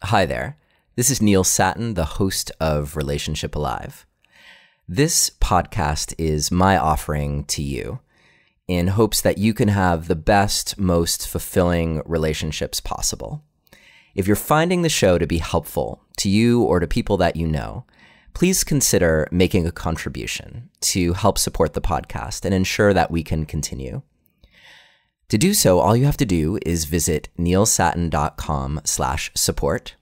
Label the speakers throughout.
Speaker 1: Hi there. This is Neil Satin, the host of Relationship Alive. This podcast is my offering to you in hopes that you can have the best, most fulfilling relationships possible. If you're finding the show to be helpful to you or to people that you know, please consider making a contribution to help support the podcast and ensure that we can continue. To do so, all you have to do is visit neilsatin.com/support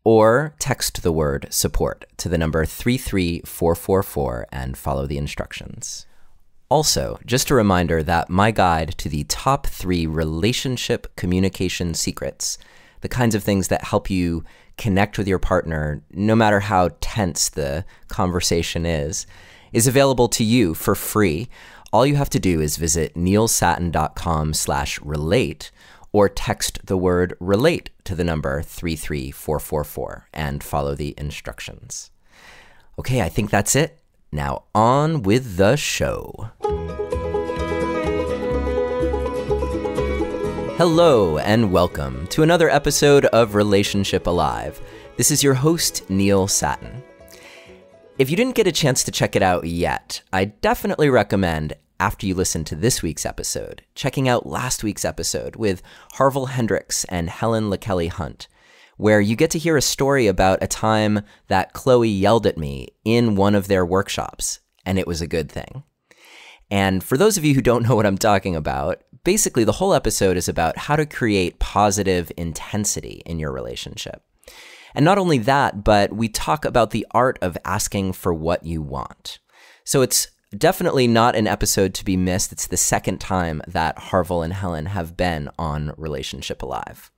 Speaker 1: or text the word support to the number 33444 and follow the instructions. Also, just a reminder that my guide to the top 3 relationship communication secrets, the kinds of things that help you connect with your partner no matter how tense the conversation is available to you for free. All you have to do is visit neilsatin.com/relate or text the word relate to the number 33444 and follow the instructions. Okay, I think that's it. Now on with the show. Hello and welcome to another episode of Relationship Alive. This is your host, Neil Satin. If you didn't get a chance to check it out yet, I definitely recommend, after you listen to this week's episode, checking out last week's episode with Harville Hendricks and Helen LaKelly Hunt, where you get to hear a story about a time that Chloe yelled at me in one of their workshops, and it was a good thing. And for those of you who don't know what I'm talking about, basically the whole episode is about how to create positive intensity in your relationship. And not only that, but we talk about the art of asking for what you want. So it's definitely not an episode to be missed. It's the second time that Harville and Helen have been on Relationship Alive.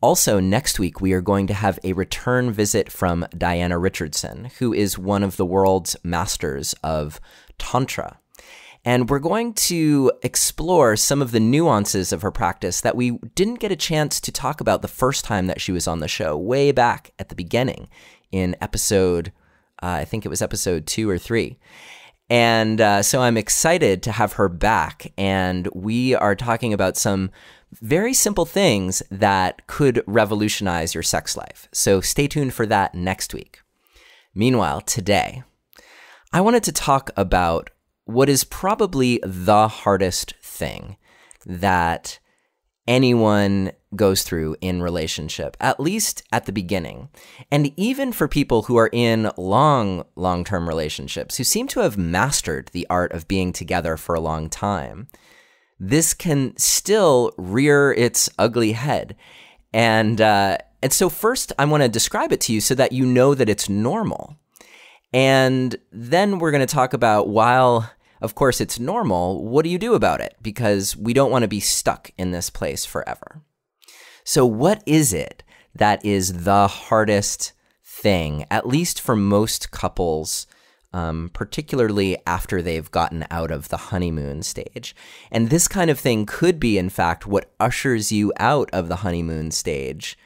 Speaker 1: Also, next week, we are going to have a return visit from Diana Richardson, who is one of the world's masters of Tantra. And we're going to explore some of the nuances of her practice that we didn't get a chance to talk about the first time that she was on the show, way back at the beginning in episode, I think it was episode 2 or 3. And so I'm excited to have her back, and we are talking about some very simple things that could revolutionize your sex life. So stay tuned for that next week. Meanwhile, today, I wanted to talk about what is probably the hardest thing that anyone goes through in relationship, at least at the beginning. And even for people who are in long-term relationships, who seem to have mastered the art of being together for a long time, this can still rear its ugly head. And so first, I want to describe it to you so that you know that it's normal. And then we're going to talk about, while of course it's normal, what do you do about it? Because we don't want to be stuck in this place forever. So what is it that is the hardest thing, at least for most couples, particularly after they've gotten out of the honeymoon stage? And this kind of thing could be, in fact, what ushers you out of the honeymoon stage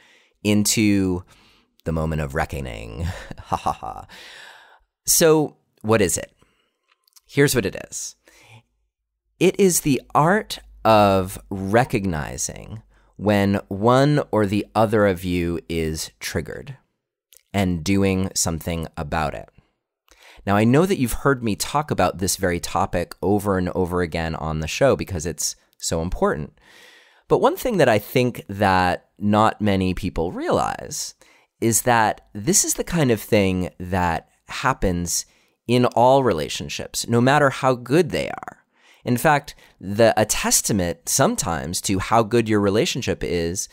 Speaker 1: into the moment of reckoning. Ha ha ha. So what is it? Here's what it is. It is the art of recognizing when one or the other of you is triggered and doing something about it. Now, I know that you've heard me talk about this very topic over and over again on the show because it's so important. But one thing that I think that not many people realize is that this is the kind of thing that happens in all relationships, no matter how good they are. In fact, a testament sometimes to how good your relationship is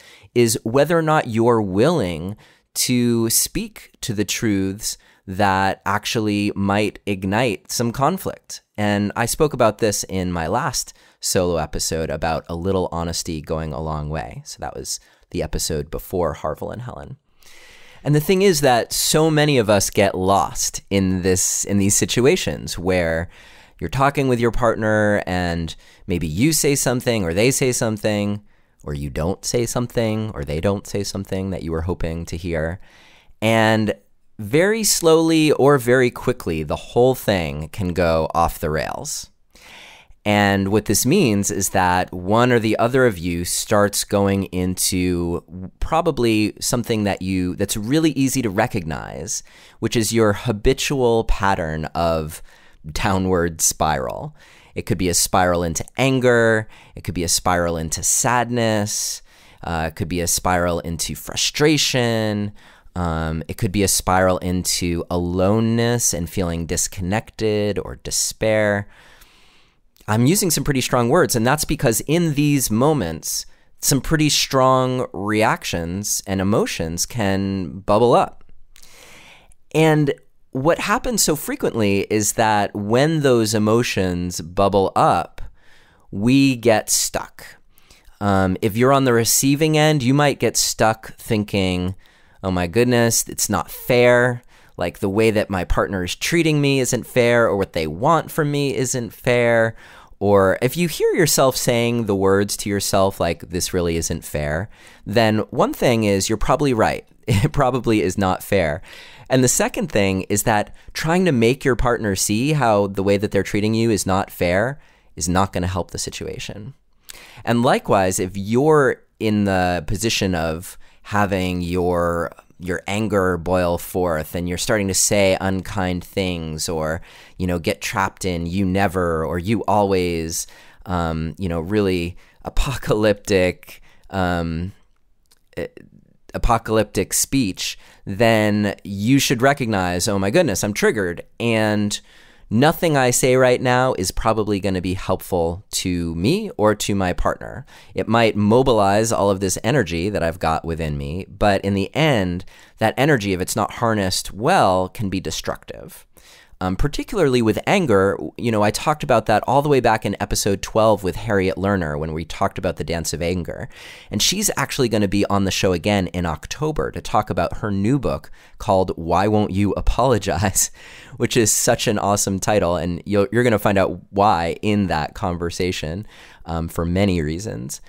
Speaker 1: whether or not you're willing to speak to the truths that actually might ignite some conflict. And I spoke about this in my last solo episode about a little honesty going a long way. So that was the episode before Harville and Helen. And the thing is that so many of us get lost in these situations where you're talking with your partner and maybe you say something or they say something, or you don't say something or they don't say something that you were hoping to hear. And very slowly or very quickly, the whole thing can go off the rails. And what this means is that one or the other of you starts going into probably something that's really easy to recognize, which is your habitual pattern of downward spiral. It could be a spiral into anger. It could be a spiral into sadness. It could be a spiral into frustration. It could be a spiral into aloneness and feeling disconnected or despair. I'm using some pretty strong words, and that's because in these moments, some pretty strong reactions and emotions can bubble up. And what happens so frequently is that when those emotions bubble up, we get stuck. If you're on the receiving end, you might get stuck thinking, oh my goodness, it's not fair. Like the way that my partner is treating me isn't fair, or what they want from me isn't fair. Or if you hear yourself saying the words to yourself like, this really isn't fair, then one thing is you're probably right. It probably is not fair. And the second thing is that trying to make your partner see how the way that they're treating you is not fair is not going to help the situation. And likewise, if you're in the position of having your anger boil forth and you're starting to say unkind things, or, get trapped in you never or you always, really apocalyptic speech, then you should recognize, oh my goodness, I'm triggered. And nothing I say right now is probably going to be helpful to me or to my partner. It might mobilize all of this energy that I've got within me, but in the end, that energy, if it's not harnessed well, can be destructive. Particularly with anger, I talked about that all the way back in episode 12 with Harriet Lerner when we talked about the dance of anger. And she's actually going to be on the show again in October to talk about her new book called Why Won't You Apologize, which is such an awesome title. And you're going to find out why in that conversation for many reasons.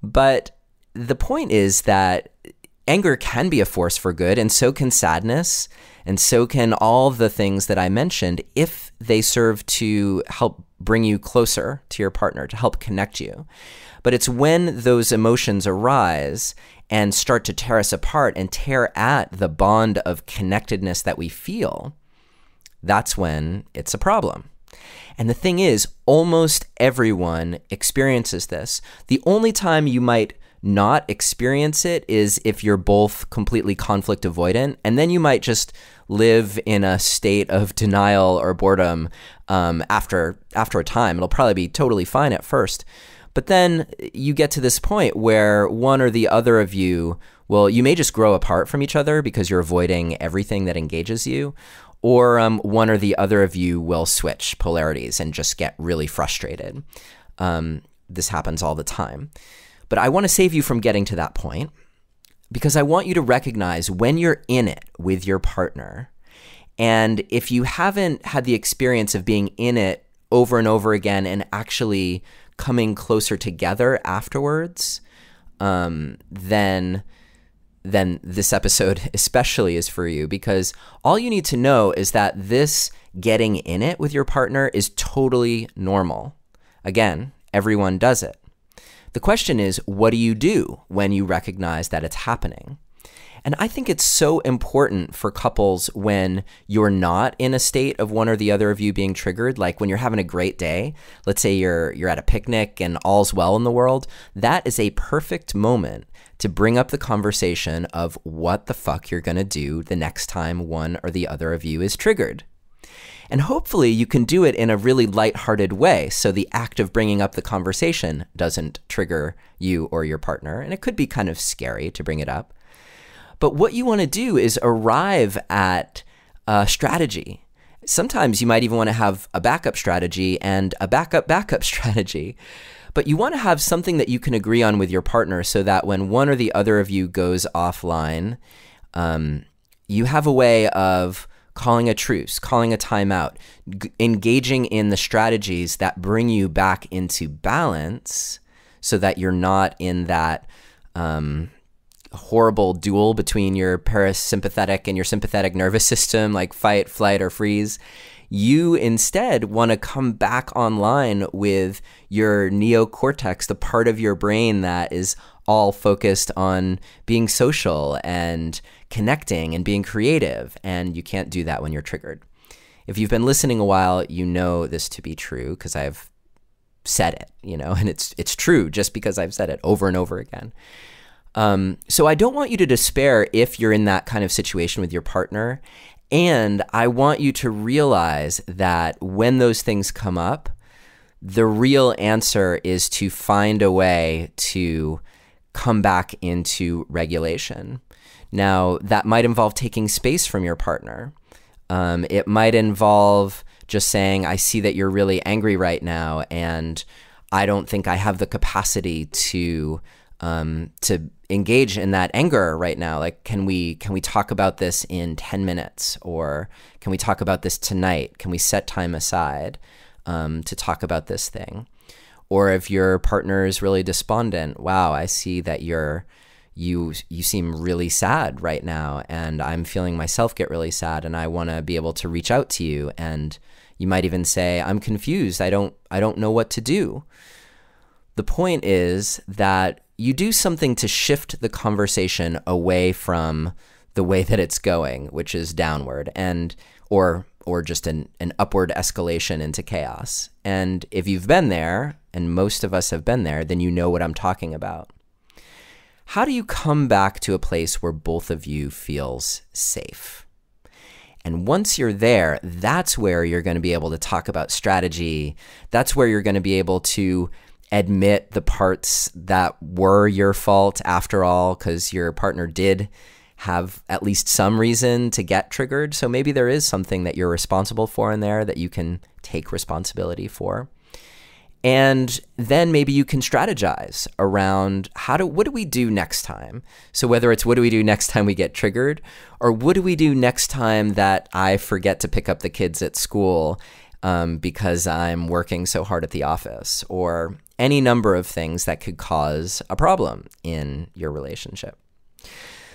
Speaker 1: But the point is that anger can be a force for good, and so can sadness, and so can all the things that I mentioned if they serve to help bring you closer to your partner, to help connect you. But it's when those emotions arise and start to tear us apart and tear at the bond of connectedness that we feel, that's when it's a problem. And the thing is, almost everyone experiences this. The only time you might not experience it is if you're both completely conflict avoidant, and then you might just live in a state of denial or boredom after a time. It'll probably be totally fine at first, but then you get to this point where one or the other of you, well, you may just grow apart from each other because you're avoiding everything that engages you, or one or the other of you will switch polarities and just get really frustrated. This happens all the time. But I want to save you from getting to that point because I want you to recognize when you're in it with your partner, and if you haven't had the experience of being in it over and over again and actually coming closer together afterwards, then this episode especially is for you, because all you need to know is that this getting in it with your partner is totally normal. Again, everyone does it. The question is, what do you do when you recognize that it's happening? And I think it's so important for couples when you're not in a state of one or the other of you being triggered, like when you're having a great day. Let's say you're at a picnic and all's well in the world. That is a perfect moment to bring up the conversation of what the fuck you're going to do the next time one or the other of you is triggered. And hopefully you can do it in a really lighthearted way, so the act of bringing up the conversation doesn't trigger you or your partner, and it could be kind of scary to bring it up. But what you want to do is arrive at a strategy. Sometimes you might even want to have a backup strategy and a backup strategy. But you want to have something that you can agree on with your partner so that when one or the other of you goes offline, you have a way of calling a truce, calling a timeout, engaging in the strategies that bring you back into balance so that you're not in that horrible duel between your parasympathetic and your sympathetic nervous system, like fight, flight, or freeze. You instead want to come back online with your neocortex, the part of your brain that is all focused on being social and connecting and being creative. And you can't do that when you're triggered. If you've been listening a while, you know this to be true because I've said it, and it's true just because I've said it over and over again. So I don't want you to despair if you're in that kind of situation with your partner. And I want you to realize that when those things come up, the real answer is to find a way to come back into regulation. Now, that might involve taking space from your partner. It might involve just saying, I see that you're really angry right now, and I don't think I have the capacity to engage in that anger right now. Like, can we talk about this in 10 minutes? Or can we talk about this tonight? Can we set time aside to talk about this thing? Or if your partner is really despondent, wow, I see that you seem really sad right now, and I'm feeling myself get really sad, and I want to be able to reach out to you. And you might even say, I'm confused. I don't know what to do. The point is that you do something to shift the conversation away from the way that it's going, which is downward, and or just an upward escalation into chaos. And if you've been there, and most of us have been there, then you know what I'm talking about. How do you come back to a place where both of you feels safe? And once you're there, that's where you're going to be able to talk about strategy. That's where you're going to be able to admit the parts that were your fault after all, because your partner did have at least some reason to get triggered. So maybe there is something that you're responsible for in there that you can take responsibility for. And then maybe you can strategize around what do we do next time? So whether it's what do we do next time we get triggered, or what do we do next time that I forget to pick up the kids at school because I'm working so hard at the office, or any number of things that could cause a problem in your relationship.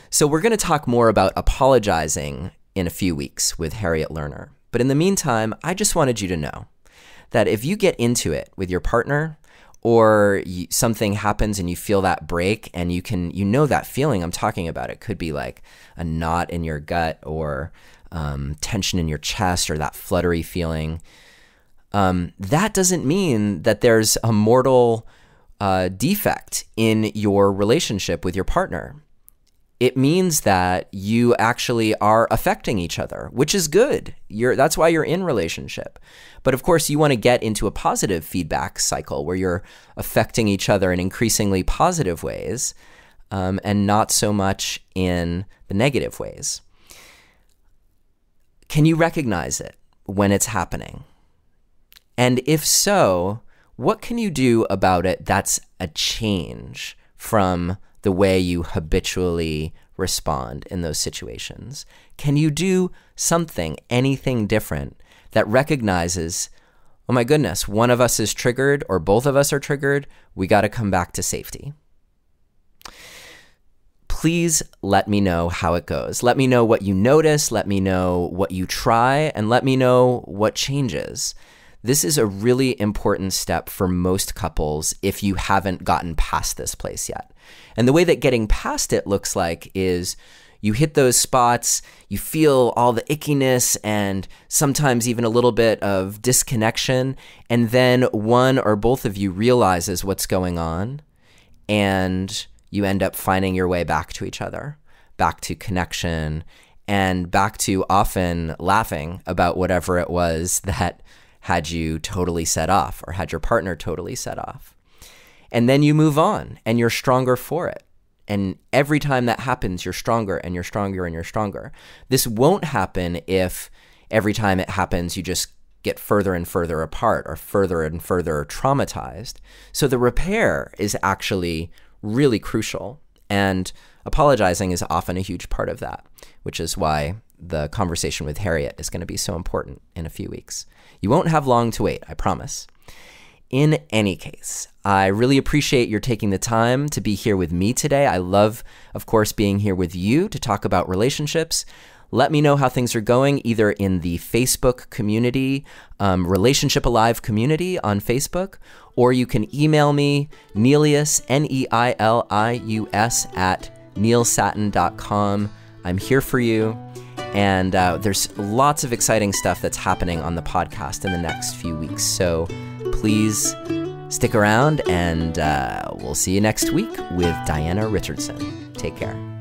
Speaker 1: So we're going to talk more about apologizing in a few weeks with Harriet Lerner. But in the meantime, I just wanted you to know that if you get into it with your partner, or something happens and you feel that break, and you know that feeling I'm talking about. It could be like a knot in your gut, or tension in your chest, or that fluttery feeling. That doesn't mean that there's a mortal defect in your relationship with your partner. It means that you actually are affecting each other, which is good. That's why you're in relationship. But of course, you want to get into a positive feedback cycle where you're affecting each other in increasingly positive ways, and not so much in the negative ways. Can you recognize it when it's happening? And if so, what can you do about it that's a change from the way you habitually respond in those situations? Can you do something, anything different that recognizes, oh my goodness, one of us is triggered or both of us are triggered, we got to come back to safety? Please let me know how it goes. Let me know what you notice, let me know what you try, and let me know what changes. This is a really important step for most couples if you haven't gotten past this place yet. And the way that getting past it looks like is you hit those spots, you feel all the ickiness and sometimes even a little bit of disconnection, and then one or both of you realizes what's going on, and you end up finding your way back to each other, back to connection, and back to often laughing about whatever it was that had you totally set off, or had your partner totally set off. And then you move on, and you're stronger for it. And every time that happens, you're stronger, and you're stronger, and you're stronger. This won't happen if every time it happens, you just get further and further apart, or further and further traumatized. So the repair is actually really crucial. And apologizing is often a huge part of that, which is why the conversation with Harriet is going to be so important in a few weeks. You won't have long to wait, I promise. In any case, I really appreciate your taking the time to be here with me today. I love, of course, being here with you to talk about relationships. let me know how things are going either in the Facebook community, Relationship Alive community on Facebook, or you can email me, Neilius, Neilius, at neilsatin.com. I'm here for you. And there's lots of exciting stuff that's happening on the podcast in the next few weeks. So please stick around, and we'll see you next week with Diana Richardson. Take care.